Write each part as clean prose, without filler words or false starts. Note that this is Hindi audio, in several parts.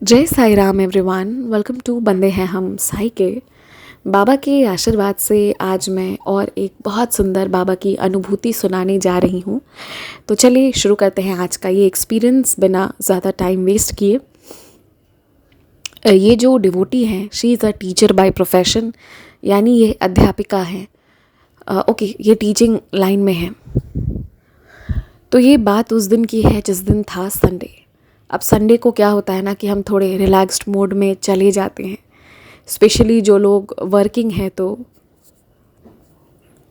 जय Sai Ram everyone. Welcome to बंदे हैं हम साई के। बाबा के आशीर्वाद से आज मैं और एक बहुत सुंदर बाबा की अनुभूति सुनाने जा रही हूँ। तो चलिए शुरू करते हैं आज का ये एक्सपीरियंस बिना ज़्यादा टाइम वेस्ट किए। ये जो डिवोटी हैं, she is a teacher by profession, यानी ये अध्यापिका हैं। ओके, ये टीचिंग लाइन में है। तो ये बात उस दिन की है जिस दिन था संडे। अब संडे को क्या होता है ना कि हम थोड़े रिलैक्स्ड मोड में चले जाते हैं, स्पेशली जो लोग वर्किंग हैं। तो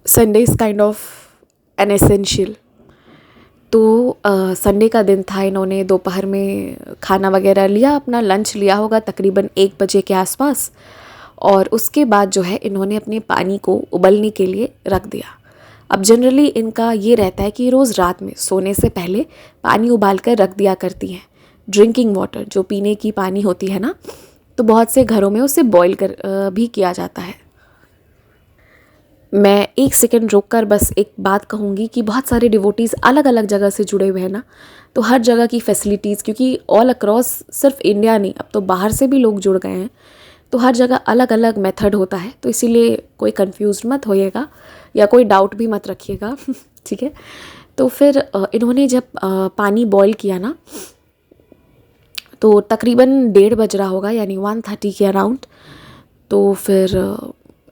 Sunday is kind of an essential. तो संडे का दिन था, इन्होंने दोपहर में खाना वगैरह लिया, अपना लंच लिया होगा तकरीबन 1 बजे के आसपास। और उसके बाद जो है इन्होंने अपने पानी को उबलने के लिए रख दिया। अब जनरली इनका ये रहता है कि रोज़ रात में सोने से पहले पानी उबाल कर रख दिया करती हैं। ड्रिंकिंग वाटर, जो पीने की पानी होती है ना, तो बहुत से घरों में उसे बॉईल कर भी किया जाता है। मैं एक सेकंड रोक कर बस एक बात कहूँगी कि बहुत सारे डिवोटीज़ अलग अलग जगह से जुड़े हुए हैं ना, तो हर जगह की फैसिलिटीज़, क्योंकि ऑल अक्रॉस सिर्फ इंडिया नहीं, अब तो बाहर से भी लोग जुड़ गए हैं, तो हर जगह अलग अलग मेथड होता है। तो इसीलिए कोई कंफ्यूज मत होइएगा या कोई डाउट भी मत रखिएगा। ठीक है। तो फिर इन्होंने जब पानी बॉईल किया ना, तो तकरीबन 1:30 बज रहा होगा, यानी 1:30 के अराउंड। तो फिर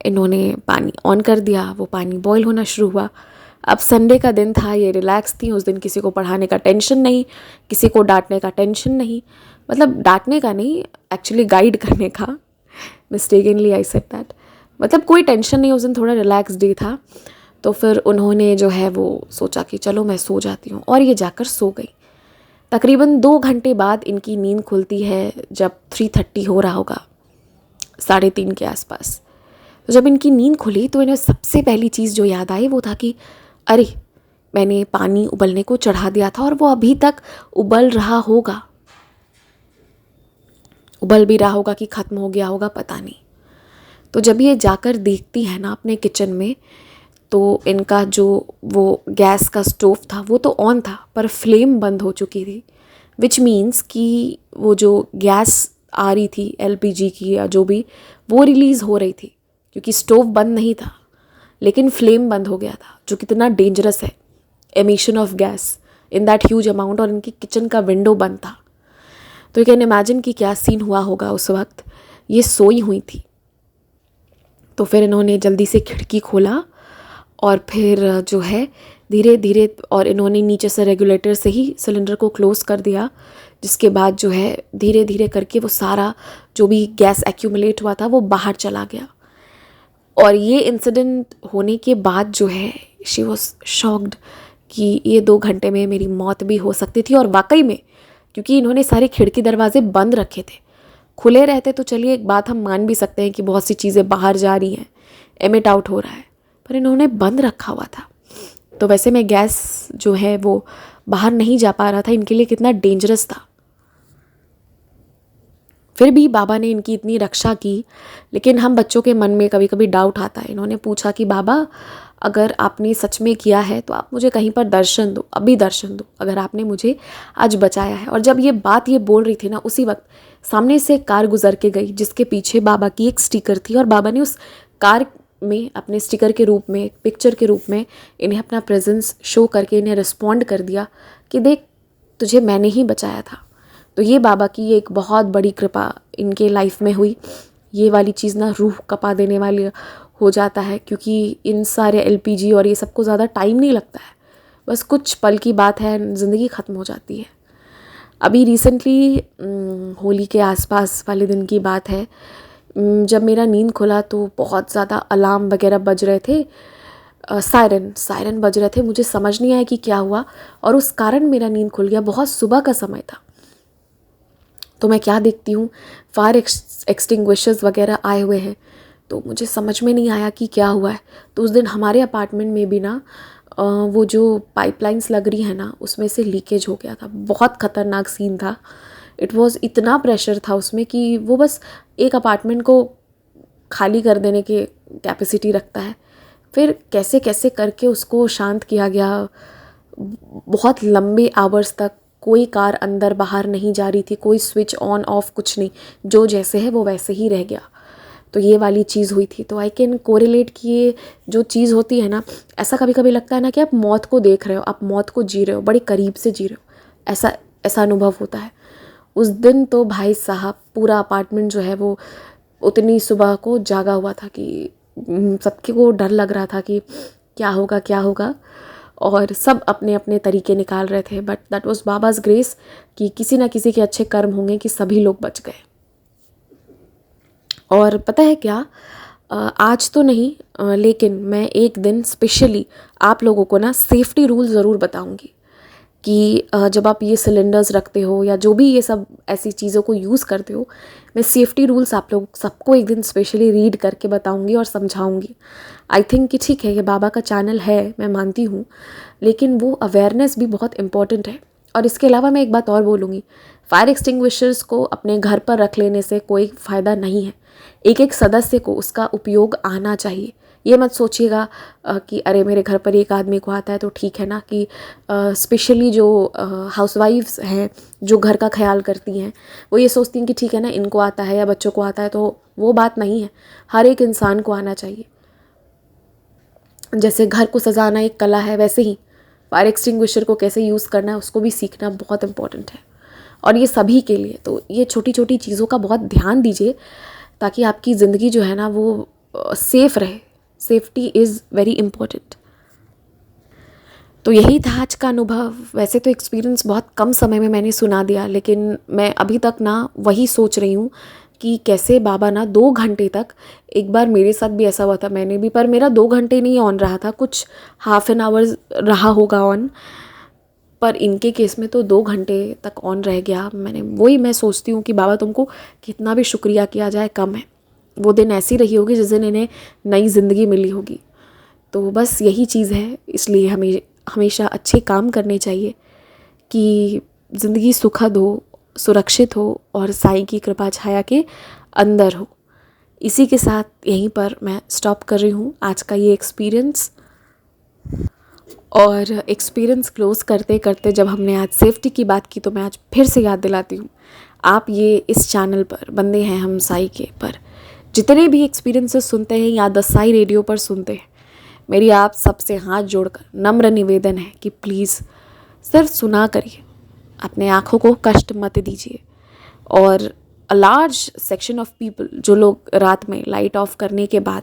इन्होंने पानी ऑन कर दिया, वो पानी बॉईल होना शुरू हुआ। अब संडे का दिन था, ये रिलैक्स थी, उस दिन किसी को पढ़ाने का टेंशन नहीं, किसी को डांटने का टेंशन नहीं। मतलब डांटने का नहीं, एक्चुअली गाइड करने का। Mistakenly I said that. मतलब कोई टेंशन नहीं, उस दिन थोड़ा रिलैक्स डे था। तो फिर उन्होंने जो है वो सोचा कि चलो मैं सो जाती हूँ, और ये जाकर सो गई। तकरीबन 2 घंटे बाद इनकी नींद खुलती है, जब 3:30 हो रहा होगा, 3:30 के आसपास। तो जब इनकी नींद खुली तो इन्हें सबसे पहली चीज़ जो याद आई वो था कि अरे, मैंने पानी उबलने को चढ़ा दिया था और वो अभी तक उबल रहा होगा। उबल भी रहा होगा कि ख़त्म हो गया होगा, पता नहीं। तो जब ये जाकर देखती है ना अपने किचन में, तो इनका जो वो गैस का स्टोव था वो तो ऑन था, पर फ्लेम बंद हो चुकी थी। विच मीन्स कि वो जो गैस आ रही थी एलपीजी की या जो भी, वो रिलीज़ हो रही थी, क्योंकि स्टोव बंद नहीं था लेकिन फ्लेम बंद हो गया था, जो कितना डेंजरस है, emission of gas in that huge amount. और इनकी किचन का विंडो बंद था। तो यू कैन इमेजिन कि क्या सीन हुआ होगा उस वक्त। ये सोई हुई थी। तो फिर इन्होंने जल्दी से खिड़की खोला और फिर जो है धीरे धीरे, और इन्होंने नीचे से रेगुलेटर से ही सिलेंडर को क्लोज़ कर दिया, जिसके बाद जो है धीरे धीरे करके वो सारा जो भी गैस एक्यूमुलेट हुआ था वो बाहर चला गया। और ये इंसिडेंट होने के बाद जो है शी वॉज शॉक्ड कि ये 2 घंटे में मेरी मौत भी हो सकती थी। और वाकई में, क्योंकि इन्होंने सारे खिड़की दरवाजे बंद रखे थे। खुले रहते तो चलिए एक बात हम मान भी सकते हैं कि बहुत सी चीज़ें बाहर जा रही हैं, एमिट आउट हो रहा है, पर इन्होंने बंद रखा हुआ था। तो वैसे में गैस जो है वो बाहर नहीं जा पा रहा था, इनके लिए कितना डेंजरस था। फिर भी बाबा ने इनकी इतनी रक्षा की। लेकिन हम बच्चों के मन में कभी कभी डाउट आता है। इन्होंने पूछा कि बाबा, अगर आपने सच में किया है तो आप मुझे कहीं पर दर्शन दो, अभी दर्शन दो, अगर आपने मुझे आज बचाया है। और जब ये बोल रही थी ना, उसी वक्त सामने से एक कार गुजर के गई, जिसके पीछे बाबा की एक स्टिकर थी। और बाबा ने उस कार में अपने स्टिकर के रूप में, पिक्चर के रूप में इन्हें अपना प्रेजेंस शो करके इन्हें रिस्पॉन्ड कर दिया कि देख, तुझे मैंने ही बचाया था। तो ये बाबा की एक बहुत बड़ी कृपा इनके लाइफ में हुई। ये वाली चीज़ ना रूह कपा देने वाली हो जाता है, क्योंकि इन सारे एलपीजी और ये सबको ज़्यादा टाइम नहीं लगता है, बस कुछ पल की बात है, ज़िंदगी ख़त्म हो जाती है। अभी रिसेंटली होली के आसपास वाले दिन की बात है। जब मेरा नींद खुला तो बहुत ज़्यादा अलार्म वगैरह बज रहे थे, सायरन बज रहे थे। मुझे समझ नहीं आया कि क्या हुआ, और उस कारण मेरा नींद खुल गया। बहुत सुबह का समय था। तो मैं क्या देखती हूँ, फायर एक्सटिंग्विशर्स वगैरह आए हुए हैं। तो मुझे समझ में नहीं आया कि क्या हुआ है। तो उस दिन हमारे अपार्टमेंट में भी ना वो जो पाइपलाइंस लग रही है ना, उसमें से लीकेज हो गया था। बहुत ख़तरनाक सीन था। इट वाज, इतना प्रेशर था उसमें कि वो बस एक अपार्टमेंट को खाली कर देने के कैपेसिटी रखता है। फिर कैसे कैसे करके उसको शांत किया गया। बहुत लंबे आवर्स तक कोई कार अंदर बाहर नहीं जा रही थी, कोई स्विच ऑन ऑफ कुछ नहीं, जो जैसे है वो वैसे ही रह गया। तो ये वाली चीज़ हुई थी। तो आई कैन कोरिलेट कि ये जो चीज़ होती है ना, ऐसा कभी कभी लगता है ना कि आप मौत को देख रहे हो, आप मौत को जी रहे हो, बड़ी करीब से जी रहे हो, ऐसा ऐसा अनुभव होता है। उस दिन तो भाई साहब पूरा अपार्टमेंट जो है वो उतनी सुबह को जागा हुआ था कि सबके को डर लग रहा था कि क्या होगा क्या होगा, और सब अपने अपने तरीके निकाल रहे थे। बट दैट वाज बाबाज ग्रेस कि किसी ना किसी के अच्छे कर्म होंगे कि सभी लोग बच गए। और पता है क्या, आज तो नहीं, लेकिन मैं एक दिन स्पेशली आप लोगों को ना सेफ्टी रूल ज़रूर बताऊंगी कि जब आप ये सिलेंडर्स रखते हो या जो भी ये सब ऐसी चीज़ों को यूज़ करते हो, मैं सेफ्टी रूल्स आप लोग सबको एक दिन स्पेशली रीड करके बताऊंगी और समझाऊंगी। आई थिंक कि ठीक है, ये बाबा का चैनल है, मैं मानती हूँ, लेकिन वो अवेयरनेस भी बहुत इम्पॉर्टेंट है। और इसके अलावा मैं एक बात और बोलूँगी, फायर एक्सटिंग्विशर्स को अपने घर पर रख लेने से कोई फ़ायदा नहीं है। एक एक सदस्य को उसका उपयोग आना चाहिए। ये मत सोचिएगा कि अरे मेरे घर पर एक आदमी को आता है तो ठीक है ना, कि स्पेशली जो हाउसवाइफ्स हैं जो घर का ख्याल करती हैं, वो ये सोचती हैं कि ठीक है ना, इनको आता है या बच्चों को आता है, तो वो बात नहीं है। हर एक इंसान को आना चाहिए। जैसे घर को सजाना एक कला है, वैसे ही फायर एक्सटिंग्विशर को कैसे यूज़ करना है उसको भी सीखना बहुत इम्पॉर्टेंट है, और ये सभी के लिए। तो ये छोटी छोटी चीज़ों का बहुत ध्यान दीजिए ताकि आपकी ज़िंदगी जो है ना वो सेफ़ रहे। Safety is very important. तो यही था आज का अनुभव। वैसे तो एक्सपीरियंस बहुत कम समय में मैंने सुना दिया, लेकिन मैं अभी तक ना वही सोच रही हूँ कि कैसे बाबा ना 2 घंटे तक, एक बार मेरे साथ भी ऐसा हुआ था, मैंने भी, पर मेरा 2 घंटे नहीं ऑन रहा था, कुछ हाफ एन आवर रहा होगा ऑन, पर इनके केस में तो 2 घंटे तक ऑन रह गया। मैं सोचती हूँ कि बाबा तुमको कितना भी शुक्रिया किया जाए कम है। वो दिन ऐसी रही होगी जिस दिन इन्हें नई ज़िंदगी मिली होगी। तो बस यही चीज़ है, इसलिए हमें हमेशा अच्छे काम करने चाहिए कि ज़िंदगी सुखद हो, सुरक्षित हो और साईं की कृपा छाया के अंदर हो। इसी के साथ यहीं पर मैं स्टॉप कर रही हूँ आज का ये एक्सपीरियंस। और एक्सपीरियंस क्लोज़ करते करते जब हमने आज सेफ्टी की बात की, तो मैं आज फिर से याद दिलाती हूँ, आप ये इस चैनल पर बंदे हैं हम साई के, पर जितने भी एक्सपीरियंसेस सुनते हैं या द साई रेडियो पर सुनते हैं, मेरी आप सबसे हाथ जोड़कर नम्र निवेदन है कि प्लीज़ सिर्फ सुना करिए, अपने आँखों को कष्ट मत दीजिए। और a large section of people, जो लोग रात में लाइट ऑफ करने के बाद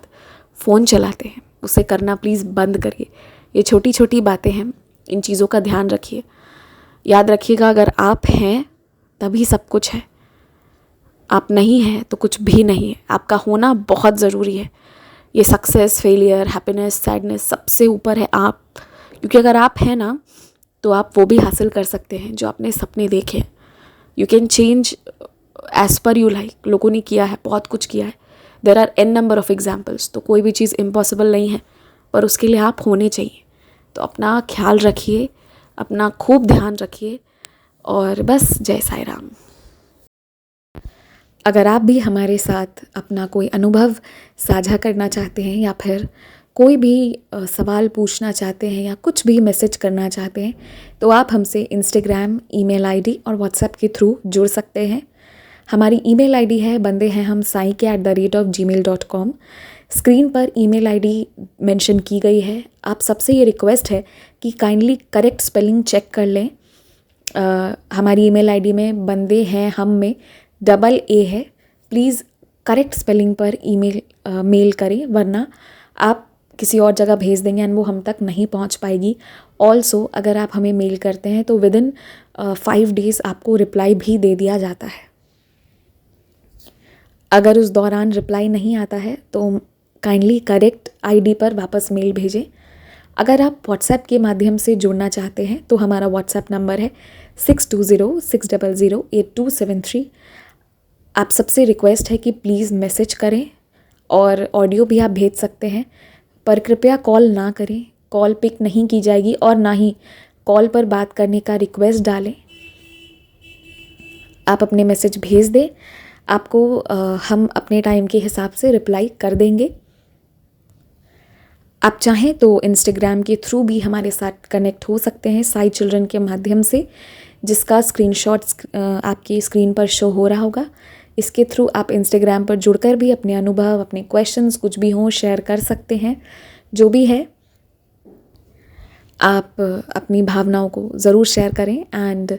फ़ोन चलाते हैं, उसे करना प्लीज़ बंद करिए। ये छोटी छोटी बातें हैं, इन चीज़ों का ध्यान रखिए। याद रखिएगा, अगर आप हैं तभी सब कुछ है, आप नहीं हैं तो कुछ भी नहीं है। आपका होना बहुत ज़रूरी है। ये सक्सेस, फेलियर, हैप्पीनेस, सैडनेस, सबसे ऊपर है आप, क्योंकि अगर आप हैं ना तो आप वो भी हासिल कर सकते हैं जो आपने सपने देखे हैं। You can change as per you like. लोगों ने किया है, बहुत कुछ किया है, there are an number of examples. तो कोई भी चीज़ इम्पॉसिबल नहीं है, पर उसके लिए आप होने चाहिए। तो अपना ख्याल रखिए, अपना खूब ध्यान रखिए, और बस जय साई राम। अगर आप भी हमारे साथ अपना कोई अनुभव साझा करना चाहते हैं या फिर कोई भी सवाल पूछना चाहते हैं या कुछ भी मैसेज करना चाहते हैं, तो आप हमसे इंस्टाग्राम, ईमेल आईडी और व्हाट्सएप के थ्रू जुड़ सकते हैं। हमारी ईमेल आईडी है बंदे हैं हम साई के @gmail.com। स्क्रीन पर ईमेल आईडी मेंशन की गई है। आप सबसे ये रिक्वेस्ट है कि काइंडली करेक्ट स्पेलिंग चेक कर लें। हमारी ईमेल आईडी में बंदे हैं हम में डबल ए है। प्लीज़ करेक्ट स्पेलिंग पर मेल करें, वरना आप किसी और जगह भेज देंगे एंड वो हम तक नहीं पहुंच पाएगी। ऑल्सो अगर आप हमें मेल करते हैं तो विदिन 5 डेज़ आपको रिप्लाई भी दे दिया जाता है। अगर उस दौरान रिप्लाई नहीं आता है तो काइंडली करेक्ट आईडी पर वापस मेल भेजें। अगर आप व्हाट्सएप के माध्यम से जुड़ना चाहते हैं तो हमारा व्हाट्सएप नंबर है 6206008273। आप सबसे रिक्वेस्ट है कि प्लीज़ मैसेज करें, और ऑडियो भी आप भेज सकते हैं, पर कृपया कॉल ना करें। कॉल पिक नहीं की जाएगी और ना ही कॉल पर बात करने का रिक्वेस्ट डालें। आप अपने मैसेज भेज दें, आपको हम अपने टाइम के हिसाब से रिप्लाई कर देंगे। आप चाहें तो इंस्टाग्राम के थ्रू भी हमारे साथ कनेक्ट हो सकते हैं, साई चिल्ड्रन के माध्यम से, जिसका स्क्रीनशॉट आपकी स्क्रीन पर शो हो रहा होगा। इसके थ्रू आप इंस्टाग्राम पर जुड़कर भी अपने अनुभव, अपने क्वेश्चंस कुछ भी हों शेयर कर सकते हैं। जो भी है आप अपनी भावनाओं को ज़रूर शेयर करें। एंड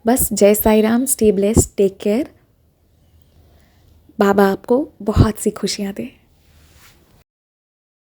बस Jai Sai Ram, stay blessed, take care. बाबा आपको बहुत सी खुशियाँ दें।